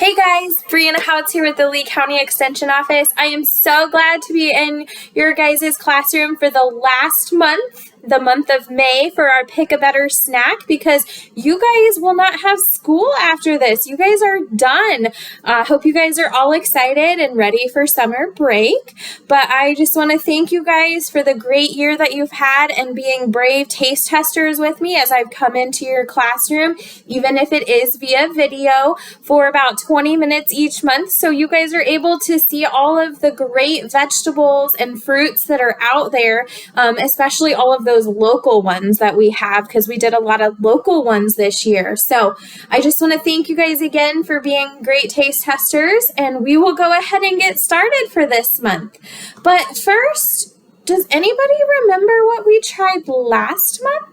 Hey guys, Brianna Houts here with the Lee County Extension Office. I am so glad to be in your guys' classroom for the last month, the month of May, for our Pick a Better Snack, because you guys will not have school after this. You guys are done. Hope you guys are all excited and ready for summer break. But I just want to thank you guys for the great year that you've had and being brave taste testers with me as I've come into your classroom, even if it is via video, for about 20 minutes each month, so you guys are able to see all of the great vegetables and fruits that are out there, especially all of those local ones that we have, because we did a lot of local ones this year. So I just want to thank you guys again for being great taste testers, and we will go ahead and get started for this month. But first, does anybody remember what we tried last month?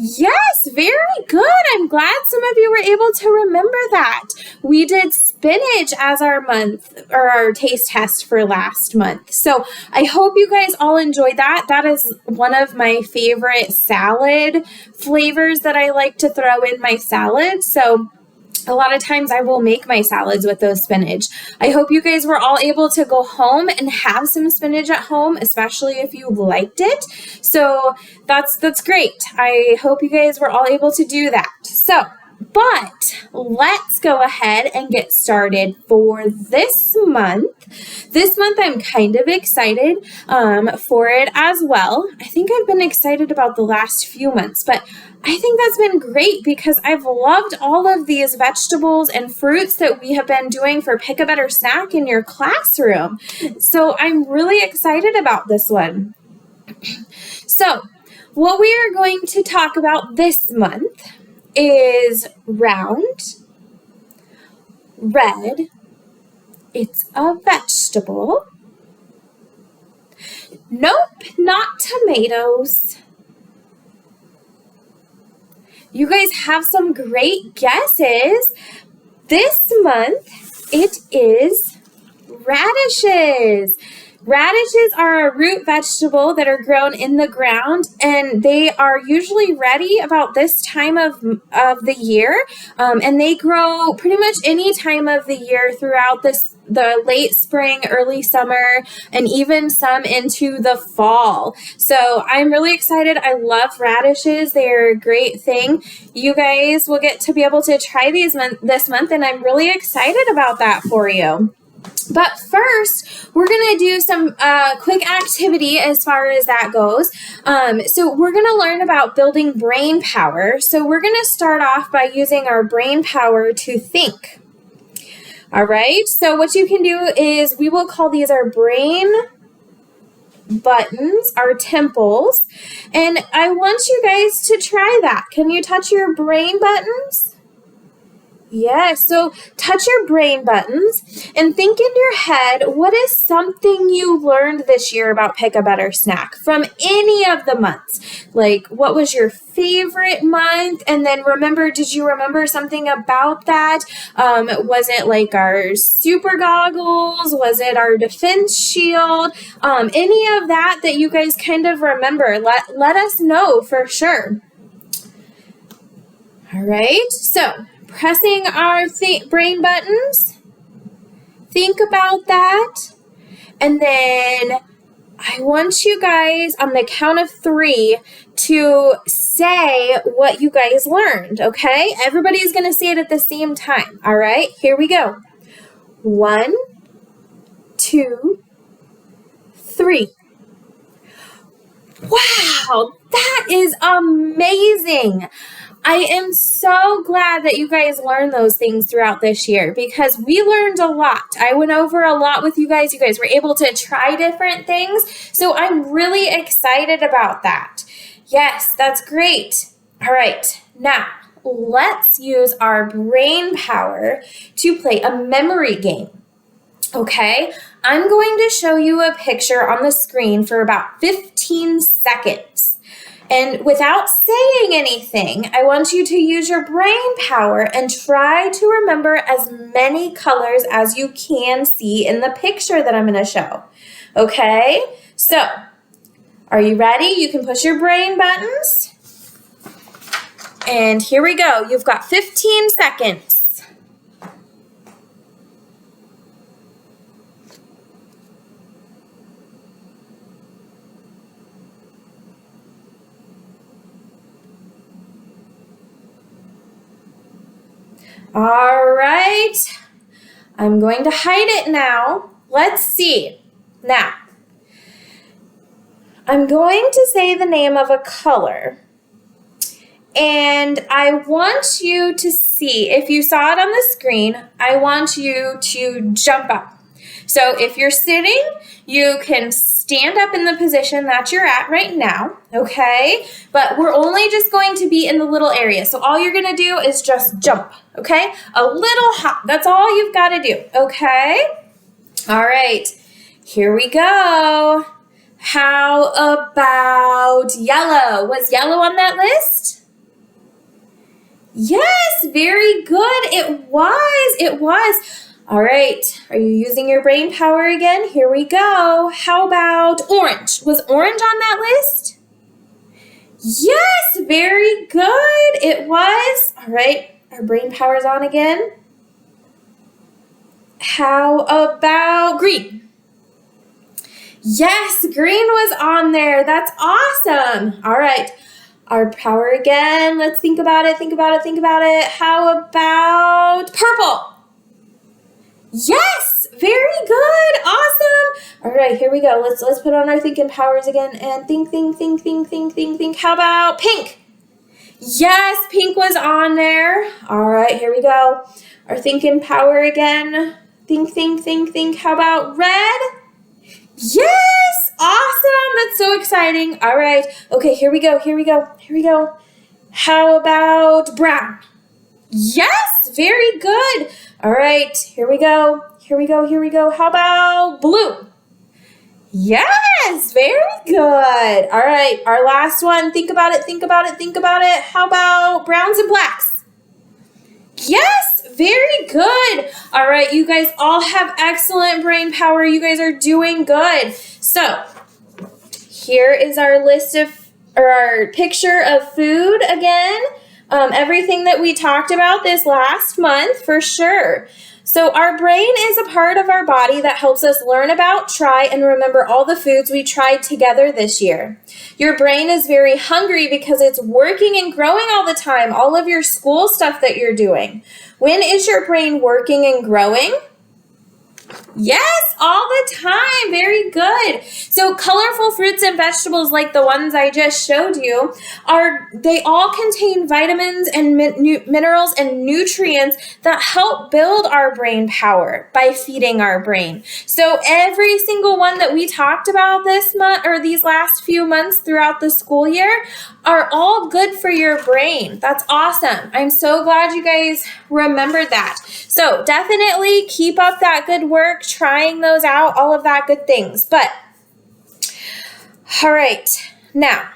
Yes, very good. I'm glad some of you were able to remember that. We did spinach as our taste test for last month. So I hope you guys all enjoyed that. That is one of my favorite salad flavors that I like to throw in my salad. So a lot of times I will make my salads with those spinach. I hope you guys were all able to go home and have some spinach at home, especially if you liked it. So that's great. I hope you guys were all able to do that. But let's go ahead and get started for this month. This month I'm kind of excited for it as well. I think I've been excited about the last few months, but I think that's been great because I've loved all of these vegetables and fruits that we have been doing for Pick a Better Snack in your classroom. So I'm really excited about this one. So what we are going to talk about this month is round, red, it's a vegetable. Nope, not tomatoes. You guys have some great guesses. This month, it is radishes. Radishes are a root vegetable that are grown in the ground, and they are usually ready about this time of the year, and they grow pretty much any time of the year throughout the late spring, early summer, and even some into the fall. So I'm really excited. I love radishes. They're a great thing. You guys will get to be able to try these this month, and I'm really excited about that for you. But first, we're going to do some quick activity as far as that goes. So we're going to learn about building brain power. So we're going to start off by using our brain power to think. All right, so what you can do is we will call these our brain buttons, our temples. And I want you guys to try that. Can you touch your brain buttons? Yes, so touch your brain buttons and think in your head, what is something you learned this year about Pick a Better Snack from any of the months? Like, what was your favorite month? And then did you remember something about that? Was it like our super goggles? Was it our defense shield? Any of that you guys kind of remember, let us know for sure. All right, so pressing our brain buttons, think about that, and then I want you guys on the count of 3 to say what you guys learned, okay? Everybody's going to say it at the same time, all right? Here we go. 1, 2, 3. Wow, that is amazing. I am so glad that you guys learned those things throughout this year because we learned a lot. I went over a lot with you guys. You guys were able to try different things. So I'm really excited about that. Yes, that's great. All right, now let's use our brain power to play a memory game. Okay, I'm going to show you a picture on the screen for about 15 seconds. And without saying anything, I want you to use your brain power and try to remember as many colors as you can see in the picture that I'm going to show. Okay? So, are you ready? You can push your brain buttons. And here we go. You've got 15 seconds. All right. I'm going to hide it now. Let's see. Now, I'm going to say the name of a color. And I want you to see, if you saw it on the screen, I want you to jump up. So if you're sitting, you can stand up in the position that you're at right now, okay? But we're only just going to be in the little area. So all you're gonna do is just jump, okay? A little hop, that's all you've gotta do, okay? All right, here we go. How about yellow? Was yellow on that list? Yes, very good. It was. All right, are you using your brain power again? Here we go. How about orange? Was orange on that list? Yes, very good. It was. All right, our brain power's on again. How about green? Yes, green was on there. That's awesome. All right. Our power again. Let's think about it. How about purple? Yes, very good. Awesome. All right, here we go. Let's put on our thinking powers again and think. How about pink? Yes, pink was on there. All right, here we go. Our thinking power again. Think. How about red? Yes! Awesome! That's so exciting. All right. Okay, here we go. How about brown? Yes! Very good. All right. Here we go. How about blue? Yes! Very good. All right. Our last one. Think about it. How about browns and blacks? Yes, very good. All right, you guys all have excellent brain power. You guys are doing good. So here is our our picture of food again. Everything that we talked about this last month for sure. So our brain is a part of our body that helps us learn about, try, and remember all the foods we tried together this year. Your brain is very hungry because it's working and growing all the time, all of your school stuff that you're doing. When is your brain working and growing? Yes, all the time. Very good. So colorful fruits and vegetables like the ones I just showed you, they all contain vitamins and minerals and nutrients that help build our brain power by feeding our brain. So every single one that we talked about this month or these last few months throughout the school year are all good for your brain. That's awesome. I'm so glad you guys remembered that. So definitely keep up that good work, trying those out, all of that good things. But, all right, now,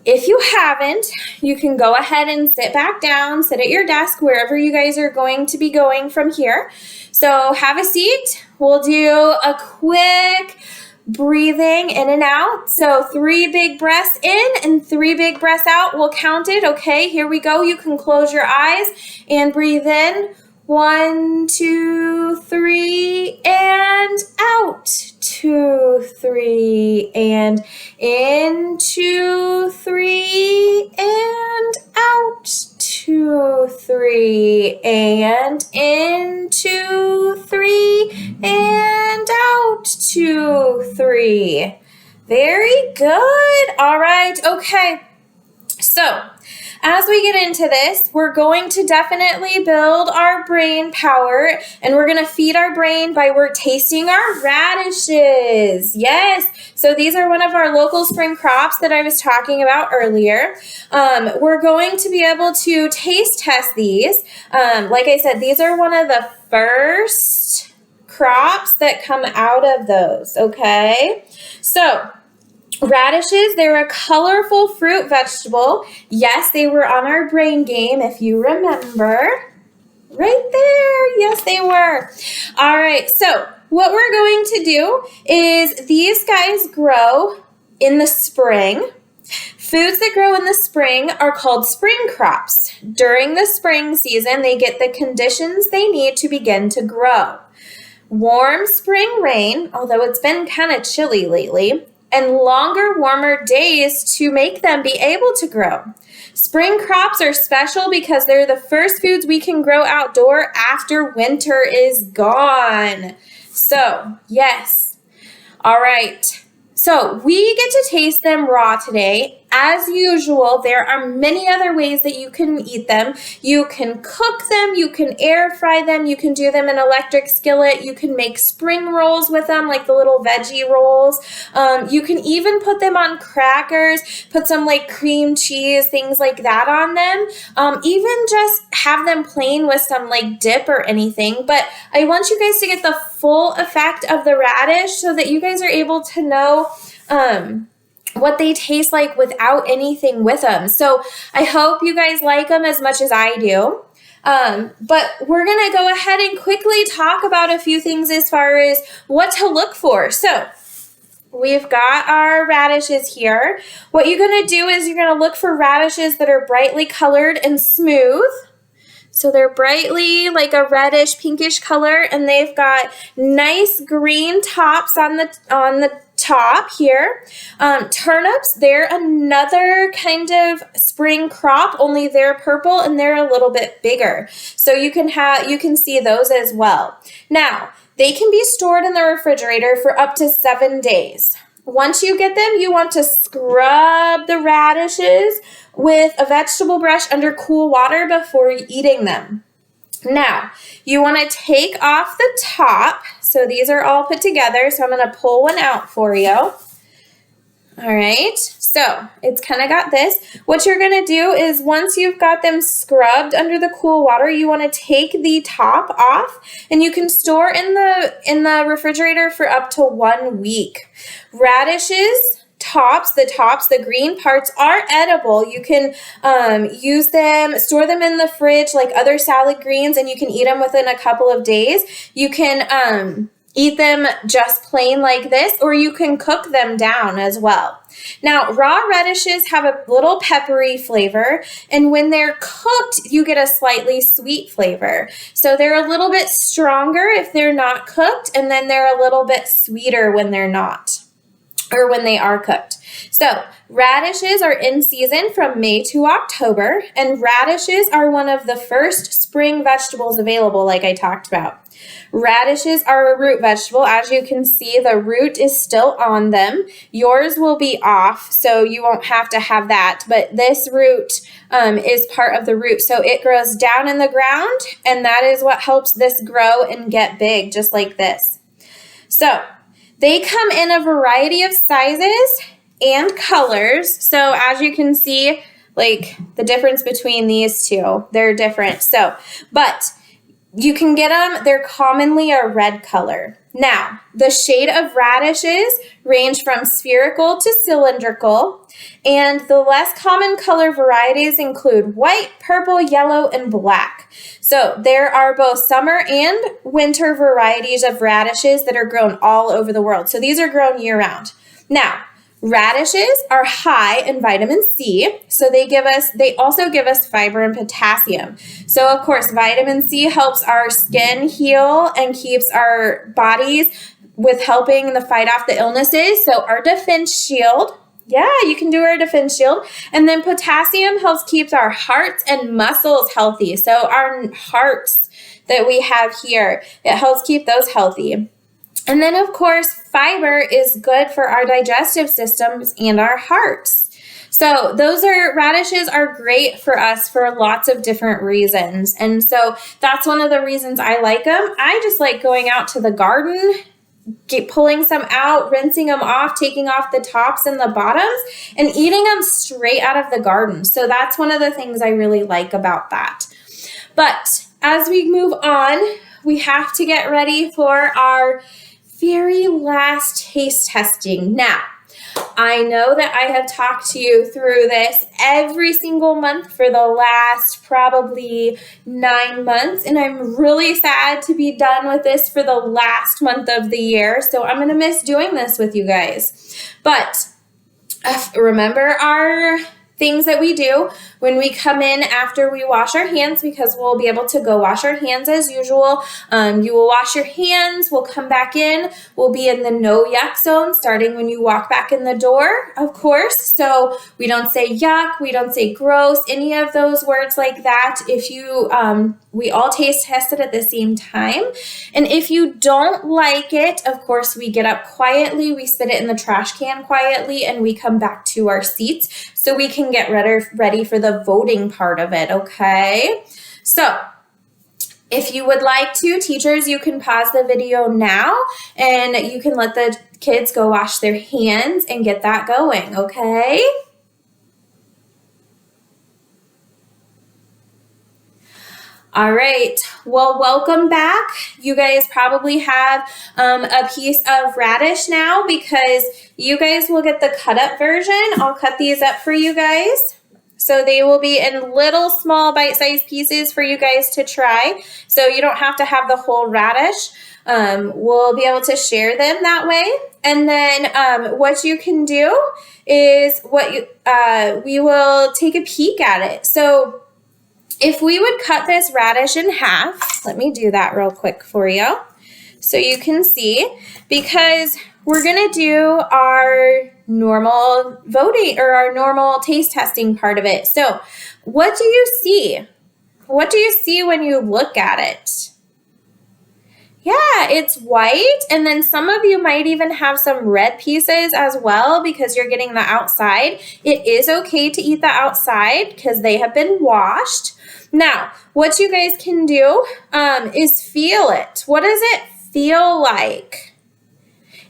if you haven't, you can go ahead and sit back down, sit at your desk, wherever you guys are going to be going from here. So have a seat. We'll do a quick breathing in and out. So 3 big breaths in and 3 big breaths out. We'll count it. Okay, here we go. You can close your eyes and breathe in. 1, 2, 3, and out. 2, 3, and in. 2, 3, and out. 2, 3, and in. 2, 3, and out. 2, 3. Very good. All right. Okay. So, as we get into this, we're going to definitely build our brain power, and we're going to feed our brain by tasting our radishes. Yes. So these are one of our local spring crops that I was talking about earlier. We're going to be able to taste test these. Like I said, these are one of the first crops that come out of those. Okay. So radishes, they're a colorful fruit vegetable. Yes, they were on our brain game, if you remember. Right there. Yes, they were. All right. So what we're going to do is these guys grow in the spring. Foods that grow in the spring are called spring crops. During the spring season, they get the conditions they need to begin to grow. Warm spring rain, although it's been kind of chilly lately, and longer, warmer days to make them be able to grow. Spring crops are special because they're the first foods we can grow outdoor after winter is gone. So, yes. All right. So we get to taste them raw today. As usual, there are many other ways that you can eat them. You can cook them, you can air fry them, you can do them in electric skillet, you can make spring rolls with them, like the little veggie rolls. You can even put them on crackers, put some like cream cheese, things like that on them. Even just have them plain with some like dip or anything. But I want you guys to get the full effect of the radish so that you guys are able to know what they taste like without anything with them. So I hope you guys like them as much as I do. But we're going to go ahead and quickly talk about a few things as far as what to look for. So we've got our radishes here. What you're going to do is you're going to look for radishes that are brightly colored and smooth. So they're brightly like a reddish pinkish color, and they've got nice green tops on the top here. Turnips, they're another kind of spring crop, only they're purple and they're a little bit bigger. So you can see those as well. Now, they can be stored in the refrigerator for up to 7 days. Once you get them, you want to scrub the radishes with a vegetable brush under cool water before eating them. Now, you want to take off the top. So these are all put together. So I'm going to pull one out for you. All right. So it's kind of got this. What you're going to do is once you've got them scrubbed under the cool water, you want to take the top off, and you can store in the refrigerator for up to 1 week. Radishes, the green parts are edible. You can use them, store them in the fridge like other salad greens, and you can eat them within a couple of days. You can eat them just plain like this, or you can cook them down as well. Now, raw radishes have a little peppery flavor, and when they're cooked, you get a slightly sweet flavor. So they're a little bit stronger if they're not cooked, and then they're a little bit sweeter when they're not, or when they are cooked. So radishes are in season from May to October, and radishes are one of the first spring vegetables available, like I talked about. Radishes are a root vegetable. As you can see, the root is still on them. Yours will be off, so you won't have to have that, but this root is part of the root. So it grows down in the ground, and that is what helps this grow and get big, just like this. So they come in a variety of sizes and colors. So as you can see, like the difference between these two, they're different. So, but you can get them, they're commonly a red color. Now, the shade of radishes range from spherical to cylindrical, and the less common color varieties include white, purple, yellow, and black. So there are both summer and winter varieties of radishes that are grown all over the world. So these are grown year-round. Now, radishes are high in vitamin C, so they also give us fiber and potassium. So of course, vitamin C helps our skin heal and keeps our bodies with helping to fight off the illnesses. So our defense shield, yeah, you can do our defense shield. And then potassium helps keep our hearts and muscles healthy. So our hearts that we have here, it helps keep those healthy. And then, of course, fiber is good for our digestive systems and our hearts. So radishes are great for us for lots of different reasons. And so that's one of the reasons I like them. I just like going out to the garden, pulling some out, rinsing them off, taking off the tops and the bottoms, and eating them straight out of the garden. So that's one of the things I really like about that. But as we move on, we have to get ready for our very last taste testing. Now, I know that I have talked to you through this every single month for the last probably 9 months, and I'm really sad to be done with this for the last month of the year, so I'm going to miss doing this with you guys. But remember our things that we do when we come in after we wash our hands, because we'll be able to go wash our hands as usual. You will wash your hands, we'll come back in, we'll be in the no yuck zone starting when you walk back in the door, of course. So we don't say yuck, we don't say gross, any of those words like that. If you, we all taste tested at the same time. And if you don't like it, of course, we get up quietly, we spit it in the trash can quietly, and we come back to our seats so we can get ready for the voting part of it, okay? So if you would like to, teachers, you can pause the video now and you can let the kids go wash their hands and get that going, okay? All right, well, welcome back. You guys probably have a piece of radish now because you guys will get the cut up version. I'll cut these up for you guys. So they will be in little small bite-sized pieces for you guys to try. So you don't have to have the whole radish. We'll be able to share them that way. And then what you can do is we will take a peek at it. So if we would cut this radish in half, let me do that real quick for you so you can see, because we're going to do our normal voting or our normal taste testing part of it. So what do you see? What do you see when you look at it? Yeah, it's white, and then some of you might even have some red pieces as well because you're getting the outside. It is okay to eat the outside because they have been washed. Now, what you guys can do is feel it. What does it feel like?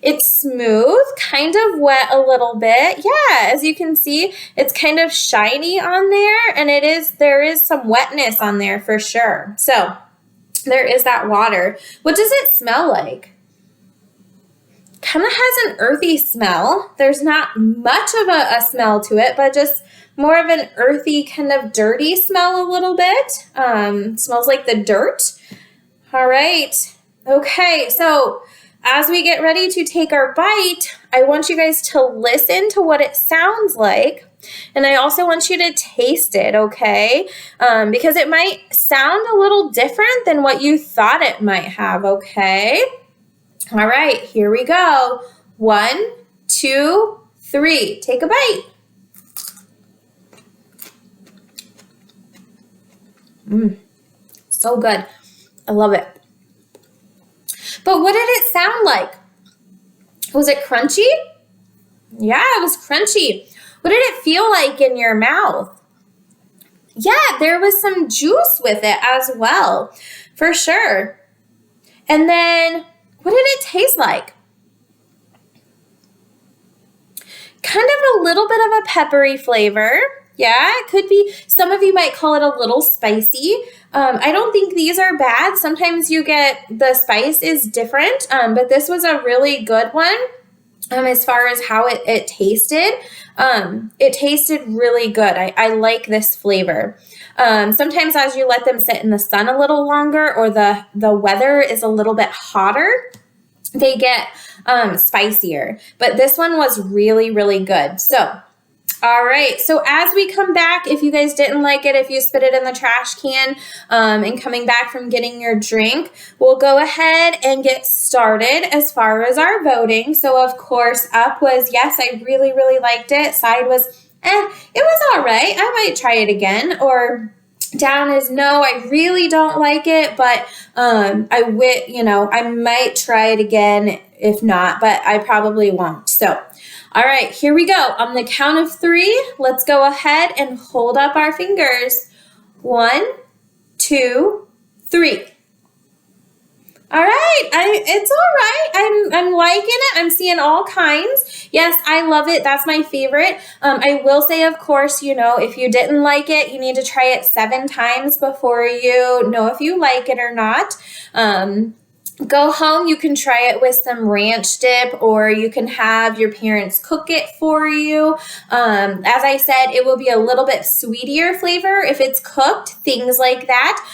It's smooth, kind of wet a little bit. Yeah, as you can see, it's kind of shiny on there, and there is some wetness on there for sure. So there is that water. What does it smell like? Kind of has an earthy smell. There's not much of a smell to it, but just more of an earthy, kind of dirty smell a little bit. Smells like the dirt. All right. Okay, so as we get ready to take our bite, I want you guys to listen to what it sounds like. And I also want you to taste it, okay? Because it might sound a little different than what you thought it might have, okay? All right, here we go. 1, 2, 3. Take a bite. So good. I love it. But what did it sound like? Was it crunchy? Yeah, it was crunchy. What did it feel like in your mouth? Yeah, there was some juice with it as well, for sure. And then, what did it taste like? Kind of a little bit of a peppery flavor. Yeah, it could be. Some of you might call it a little spicy. I don't think these are bad. Sometimes you get the spice is different, but this was a really good one as far as how it tasted. It tasted really good. I like this flavor. Sometimes as you let them sit in the sun a little longer or the weather is a little bit hotter, they get spicier. But this one was really, really good. So all right, so as we come back, if you guys didn't like it, if you spit it in the trash can and coming back from getting your drink, we'll go ahead and get started as far as our voting. So of course, up was, yes, I really, really liked it. Side was, it was all right. I might try it again. Or down is, no, I really don't like it, but I might try it again if not, but I probably won't. So all right, here we go. On the count of 3, let's go ahead and hold up our fingers. 1, 2, 3. All right, it's all right. I'm liking it. I'm seeing all kinds. Yes, I love it. That's my favorite. I will say, of course, if you didn't like it, you need to try it 7 times before you know if you like it or not. go home, you can try it with some ranch dip, or you can have your parents cook it for you. As I said, it will be a little bit sweeter flavor if it's cooked, things like that.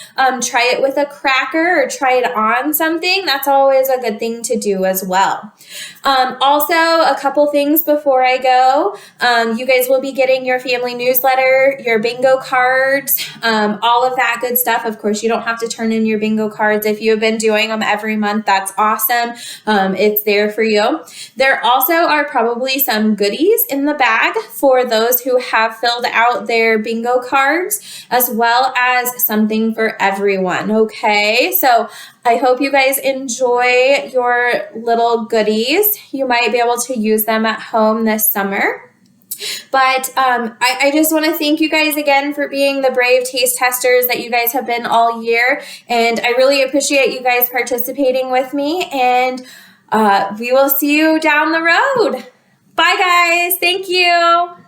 Try it with a cracker or try it on something. That's always a good thing to do as well. Also, a couple things before I go. You guys will be getting your family newsletter, your bingo cards, all of that good stuff. Of course, you don't have to turn in your bingo cards if you have been doing them every month. That's awesome. It's there for you. There also are probably some goodies in the bag for those who have filled out their bingo cards, as well as something for everyone. Okay, so I hope you guys enjoy your little goodies. You might be able to use them at home this summer. But I just want to thank you guys again for being the brave taste testers that you guys have been all year. And I really appreciate you guys participating with me. And we will see you down the road. Bye, guys. Thank you.